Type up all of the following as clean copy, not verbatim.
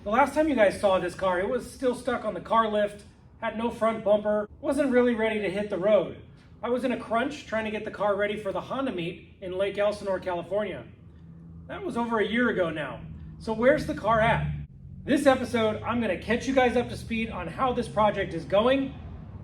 The last time you guys saw this car, it was still stuck on the car lift, had no front bumper, wasn't really ready to hit the road. I was in a crunch trying to get the car ready for the Honda meet in Lake Elsinore, California. That was over a year ago now. So where's the car at? This episode, I'm gonna catch you guys up to speed on how this project is going,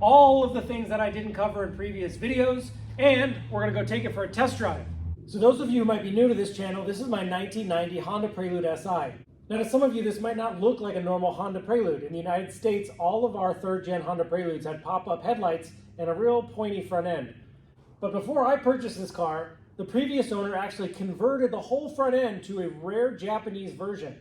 all of the things that I didn't cover in previous videos, and we're gonna go take it for a test drive. So those of you who might be new to this channel, this is my 1990 Honda Prelude SI. Now to some of you, this might not look like a normal Honda Prelude. In the United States, all of our third gen Honda Preludes had pop-up headlights and a real pointy front end. But before I purchased this car, the previous owner actually converted the whole front end to a rare Japanese version.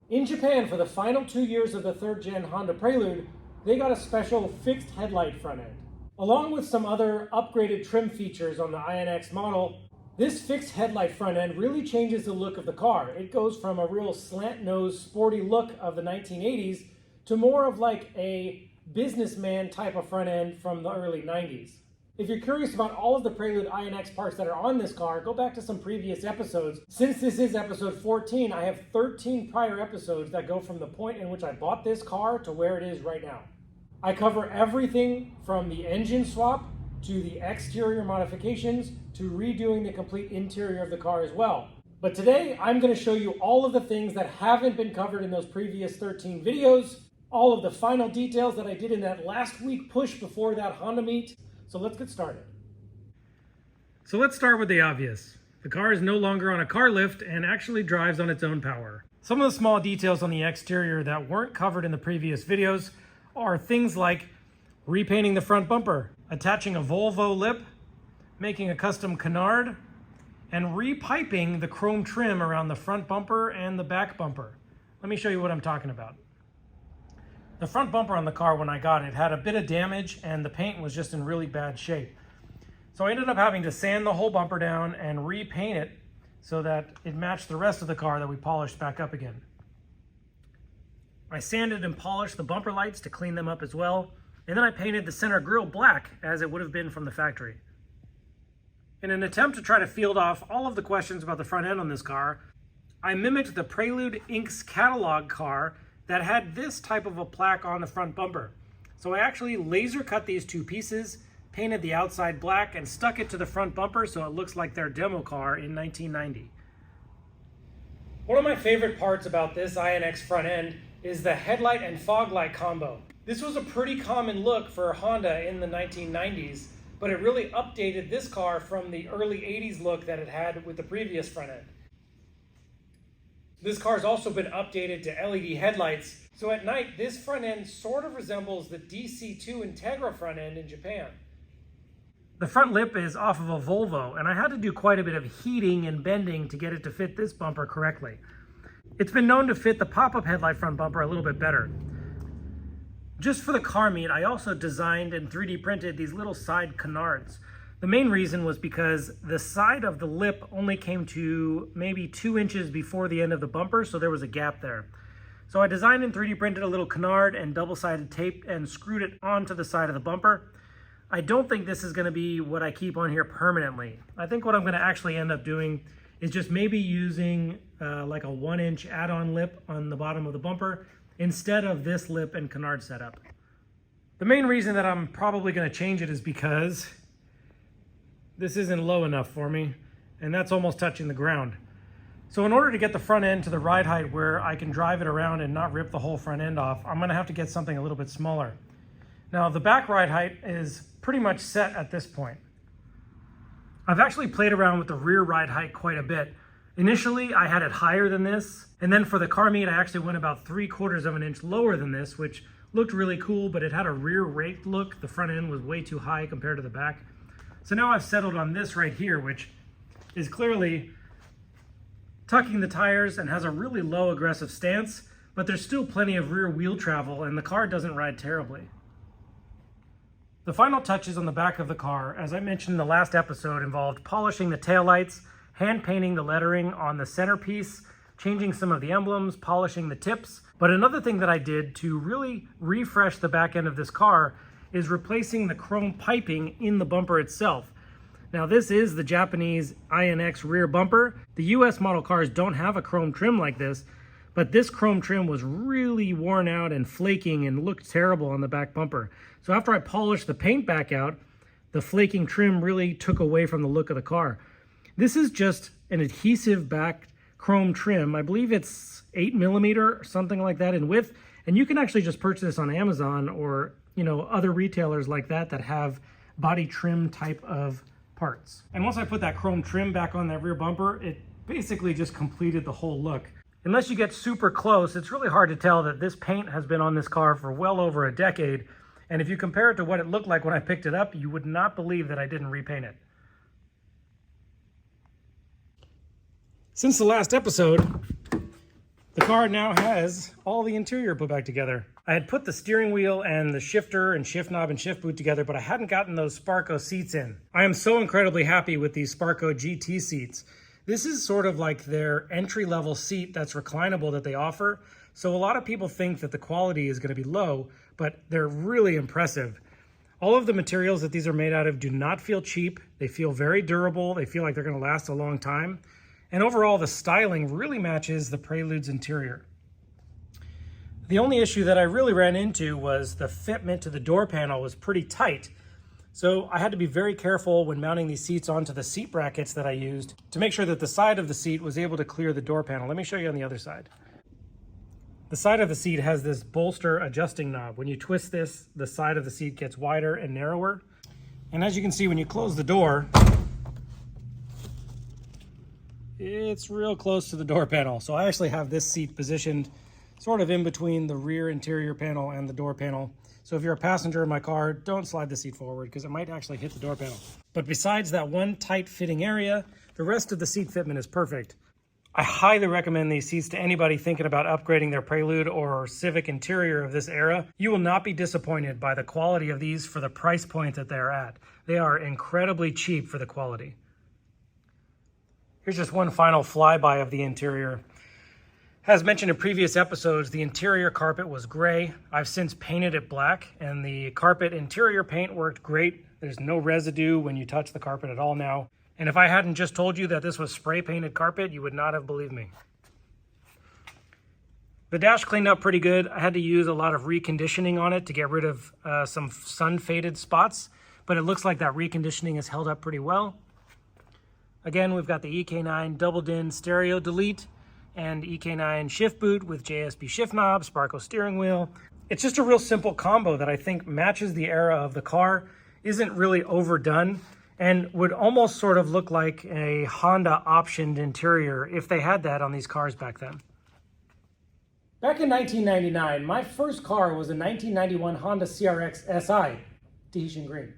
In Japan, for the final 2 years of the third gen Honda Prelude, they got a special fixed headlight front end. Along with some other upgraded trim features on the INX model, this fixed headlight front end really changes the look of the car. It goes from a real slant nose, sporty look of the 1980s to more of like a businessman type of front end from the early 90s. If you're curious about all of the Prelude INX parts that are on this car, go back to some previous episodes. Since this is episode 14, I have 13 prior episodes that go from the point in which I bought this car to where it is right now. I cover everything from the engine swap to the exterior modifications to redoing the complete interior of the car as well. But today, I'm going to show you all of the things that haven't been covered in those previous 13 videos, all of the final details that I did in that last week push before that Honda meet. So let's get started. So let's start with the obvious. The car is no longer on a car lift and actually drives on its own power. Some of the small details on the exterior that weren't covered in the previous videos are things like repainting the front bumper, attaching a Volvo lip, making a custom canard, and repiping the chrome trim around the front bumper and the back bumper. Let me show you what I'm talking about. The front bumper on the car when I got it had a bit of damage and the paint was just in really bad shape. So I ended up having to sand the whole bumper down and repaint it so that it matched the rest of the car that we polished back up again. I sanded and polished the bumper lights to clean them up as well, and then I painted the center grille black as it would have been from the factory. In an attempt to try to field off all of the questions about the front end on this car, I mimicked the Prelude Inc.'s catalog car that had this type of a plaque on the front bumper. So I actually laser cut these two pieces, painted the outside black, and stuck it to the front bumper so it looks like their demo car in 1990. One of my favorite parts about this INX front end is the headlight and fog light combo. This was a pretty common look for Honda in the 1990s, but it really updated this car from the early 80s look that it had with the previous front end. This car's also been updated to LED headlights, so at night this front end sort of resembles the DC2 Integra front end in Japan. The front lip is off of a Volvo, and I had to do quite a bit of heating and bending to get it to fit this bumper correctly. It's been known to fit the pop-up headlight front bumper a little bit better. Just for the car meet, I also designed and 3D printed these little side canards. The main reason was because the side of the lip only came to maybe 2 inches before the end of the bumper, so there was a gap there. So I designed and 3D printed a little canard and double-sided tape and screwed it onto the side of the bumper. I don't think this is going to be what I keep on here permanently. I think what I'm going to actually end up doing is just maybe using like a 1-inch add-on lip on the bottom of the bumper instead of this lip and canard setup. The main reason that I'm probably going to change it is because this isn't low enough for me, and that's almost touching the ground. So in order to get the front end to the ride height where I can drive it around and not rip the whole front end off, I'm gonna have to get something a little bit smaller. Now the back ride height is pretty much set at this point. I've actually played around with the rear ride height quite a bit. Initially, I had it higher than this, and then for the car meet, I actually went about 3/4 of an inch lower than this, which looked really cool, but it had a rear raked look. The front end was way too high compared to the back. So now I've settled on this right here, which is clearly tucking the tires and has a really low aggressive stance, but there's still plenty of rear wheel travel and the car doesn't ride terribly. The final touches on the back of the car, as I mentioned in the last episode, involved polishing the taillights, hand painting the lettering on the centerpiece, changing some of the emblems, polishing the tips. But another thing that I did to really refresh the back end of this car is replacing the chrome piping in the bumper itself. Now this is the Japanese INX rear bumper. The US model cars don't have a chrome trim like this, But this chrome trim was really worn out and flaking and looked terrible on the back bumper. So after I polished the paint back out, the flaking trim really took away from the look of the car. This is just an adhesive back chrome trim. I believe it's 8mm or something like that in width. And you can actually just purchase this on Amazon or, other retailers like that have body trim type of parts. And once I put that chrome trim back on that rear bumper, it basically just completed the whole look. Unless you get super close, it's really hard to tell that this paint has been on this car for well over a decade. And if you compare it to what it looked like when I picked it up, you would not believe that I didn't repaint it. Since the last episode, the car now has all the interior put back together. I had put the steering wheel and the shifter and shift knob and shift boot together, but I hadn't gotten those Sparco seats in. I am so incredibly happy with these Sparco GT seats. This is sort of like their entry-level seat that's reclinable that they offer. So a lot of people think that the quality is going to be low, but they're really impressive. All of the materials that these are made out of do not feel cheap. They feel very durable. They feel like they're going to last a long time. And overall, the styling really matches the Prelude's interior. The only issue that I really ran into was the fitment to the door panel was pretty tight. So I had to be very careful when mounting these seats onto the seat brackets that I used to make sure that the side of the seat was able to clear the door panel. Let me show you on the other side. The side of the seat has this bolster adjusting knob. When you twist this, the side of the seat gets wider and narrower. And as you can see, when you close the door, it's real close to the door panel. So I actually have this seat positioned sort of in between the rear interior panel and the door panel. So if you're a passenger in my car, don't slide the seat forward because it might actually hit the door panel. But besides that one tight fitting area, the rest of the seat fitment is perfect. I highly recommend these seats to anybody thinking about upgrading their Prelude or Civic interior of this era. You will not be disappointed by the quality of these for the price point that they're at. They are incredibly cheap for the quality. Here's just one final flyby of the interior. As mentioned in previous episodes, the interior carpet was gray. I've since painted it black, and the carpet interior paint worked great. There's no residue when you touch the carpet at all now. And if I hadn't just told you that this was spray painted carpet, you would not have believed me. The dash cleaned up pretty good. I had to use a lot of reconditioning on it to get rid of some sun faded spots, but it looks like that reconditioning has held up pretty well. Again, we've got the EK9 double DIN stereo delete and EK9 shift boot with JSP shift knob, Sparco steering wheel. It's just a real simple combo that I think matches the era of the car, isn't really overdone, and would almost sort of look like a Honda optioned interior if they had that on these cars back then. Back in 1999, my first car was a 1991 Honda CRX SI, Tahitian green.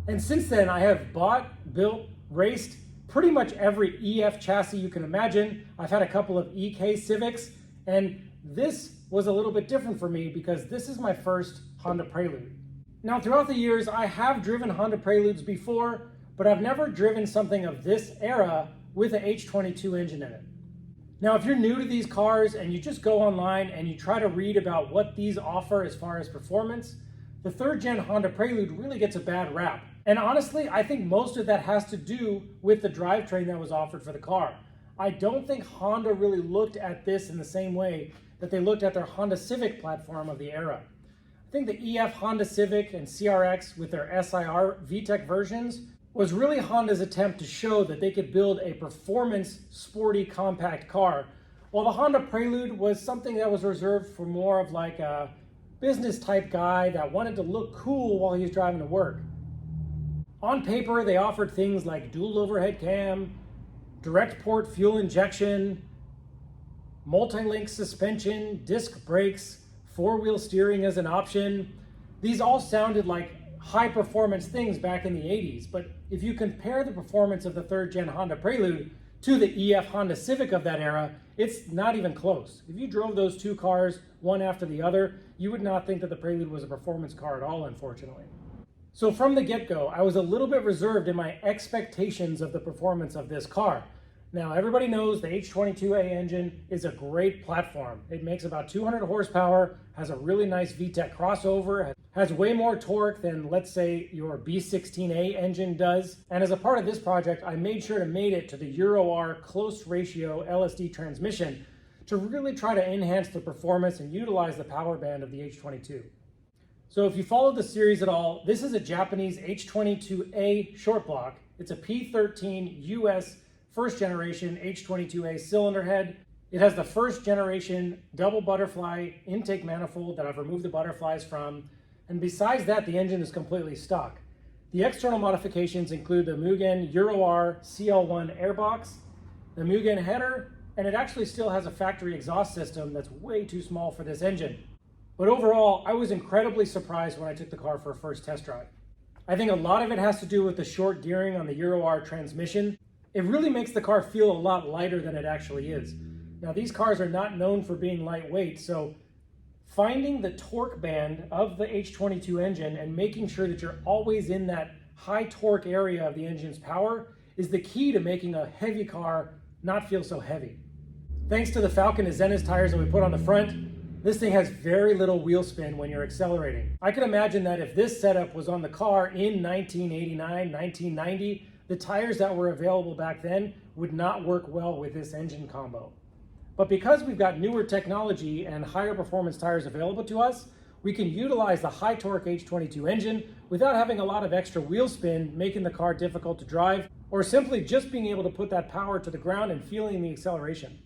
And since then, I have bought, built, raced pretty much every EF chassis you can imagine. I've had a couple of EK Civics, and this was a little bit different for me because this is my first Honda Prelude. Now, throughout the years, I have driven Honda Preludes before, but I've never driven something of this era with an H22 engine in it. Now, if you're new to these cars and you just go online and you try to read about what these offer as far as performance, the third gen Honda Prelude really gets a bad rap. And honestly, I think most of that has to do with the drivetrain that was offered for the car. I don't think Honda really looked at this in the same way that they looked at their Honda Civic platform of the era. I think the EF Honda Civic and CRX with their SIR VTEC versions was really Honda's attempt to show that they could build a performance, sporty, compact car, while the Honda Prelude was something that was reserved for more of like a business type guy that wanted to look cool while he was driving to work. On paper, they offered things like dual overhead cam, direct port fuel injection, multi-link suspension, disc brakes, four-wheel steering as an option. These all sounded like high performance things back in the 80s, but if you compare the performance of the third gen Honda Prelude to the EF Honda Civic of that era, it's not even close. If you drove those two cars one after the other, you would not think that the Prelude was a performance car at all, unfortunately. So from the get-go, I was a little bit reserved in my expectations of the performance of this car. Now, everybody knows the H22A engine is a great platform. It makes about 200 horsepower, has a really nice VTEC crossover, has way more torque than, let's say, your B16A engine does. And as a part of this project, I made sure to mate it to the Euro R close ratio LSD transmission to really try to enhance the performance and utilize the power band of the H22. So if you followed the series at all, this is a Japanese H22A short block. It's a P13 US first generation H22A cylinder head. It has the first generation double butterfly intake manifold that I've removed the butterflies from. And besides that, the engine is completely stock. The external modifications include the Mugen Euro R CL1 airbox, the Mugen header, and it actually still has a factory exhaust system that's way too small for this engine. But overall, I was incredibly surprised when I took the car for a first test drive. I think a lot of it has to do with the short gearing on the Euro R transmission. It really makes the car feel a lot lighter than it actually is. Now, these cars are not known for being lightweight, so finding the torque band of the H22 engine and making sure that you're always in that high torque area of the engine's power is the key to making a heavy car not feel so heavy. Thanks to the Falcon Azenas tires that we put on the front, this thing has very little wheel spin when you're accelerating. I can imagine that if this setup was on the car in 1989, 1990, the tires that were available back then would not work well with this engine combo. But because we've got newer technology and higher performance tires available to us, we can utilize the high torque H22 engine without having a lot of extra wheel spin, making the car difficult to drive, or simply just being able to put that power to the ground and feeling the acceleration.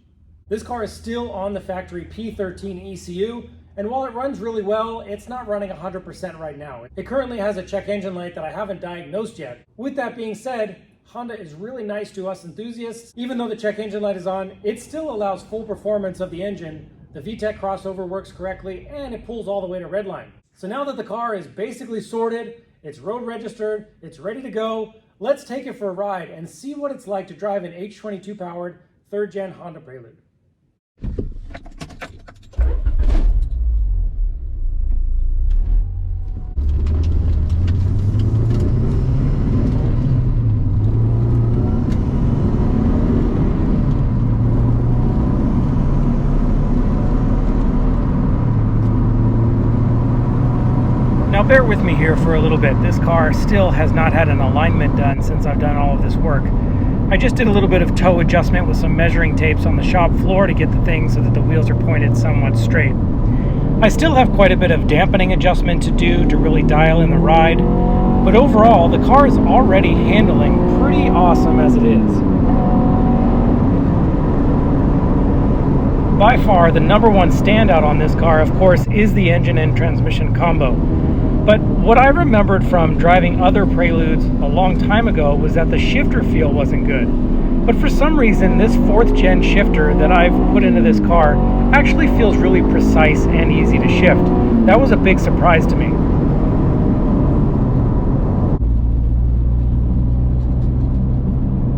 This car is still on the factory P13 ECU, and while it runs really well, it's not running 100% right now. It currently has a check engine light that I haven't diagnosed yet. With that being said, Honda is really nice to us enthusiasts. Even though the check engine light is on, it still allows full performance of the engine. The VTEC crossover works correctly, and it pulls all the way to redline. So now that the car is basically sorted, it's road registered, it's ready to go, let's take it for a ride and see what it's like to drive an H22 powered 3rd gen Honda Prelude. Now bear with me here for a little bit. This car still has not had an alignment done since I've done all of this work. I just did a little bit of toe adjustment with some measuring tapes on the shop floor to get the thing so that the wheels are pointed somewhat straight. I still have quite a bit of dampening adjustment to do to really dial in the ride, but overall the car is already handling pretty awesome as it is. By far, the number one standout on this car, of course, is the engine and transmission combo. But what I remembered from driving other Preludes a long time ago was that the shifter feel wasn't good. But for some reason, this 4th gen shifter that I've put into this car actually feels really precise and easy to shift. That was a big surprise to me.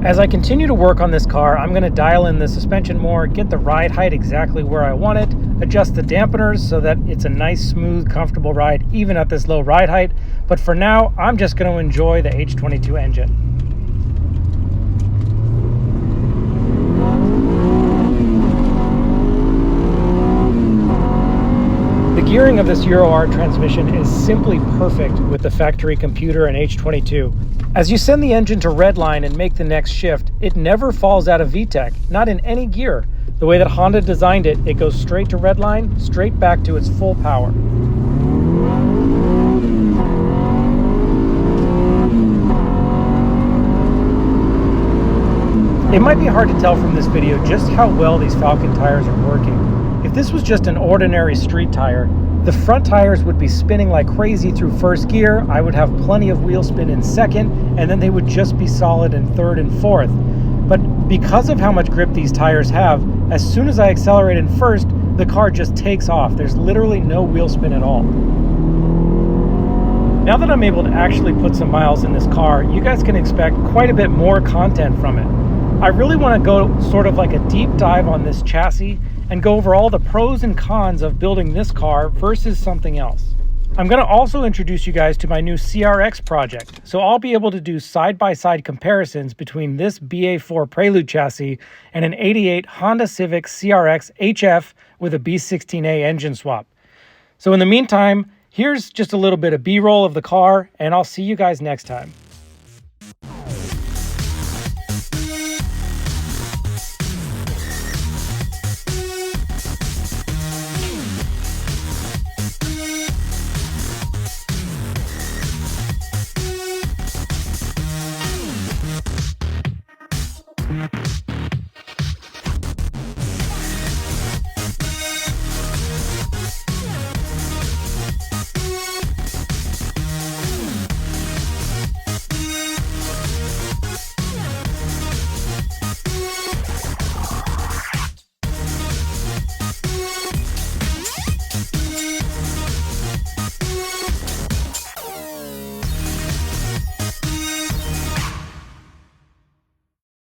As I continue to work on this car, I'm going to dial in the suspension more, get the ride height exactly where I want it, adjust the dampeners so that it's a nice, smooth, comfortable ride even at this low ride height. But for now, I'm just going to enjoy the H22 engine. The gearing of this Euro R transmission is simply perfect with the factory computer and H22. As you send the engine to redline and make the next shift, it never falls out of VTEC, not in any gear. The way that Honda designed it, it goes straight to redline, straight back to its full power. It might be hard to tell from this video just how well these Falcon tires are working. If this was just an ordinary street tire, the front tires would be spinning like crazy through first gear, I would have plenty of wheel spin in second, and then they would just be solid in third and fourth. But because of how much grip these tires have, as soon as I accelerate in first, the car just takes off. There's literally no wheel spin at all. Now that I'm able to actually put some miles in this car, you guys can expect quite a bit more content from it. I really want to go sort of like a deep dive on this chassis and go over all the pros and cons of building this car versus something else. I'm going to also introduce you guys to my new CRX project, so I'll be able to do side-by-side comparisons between this BA4 Prelude chassis and an '88 Honda Civic CRX HF with a B16A engine swap. So in the meantime, here's just a little bit of B-roll of the car, and I'll see you guys next time.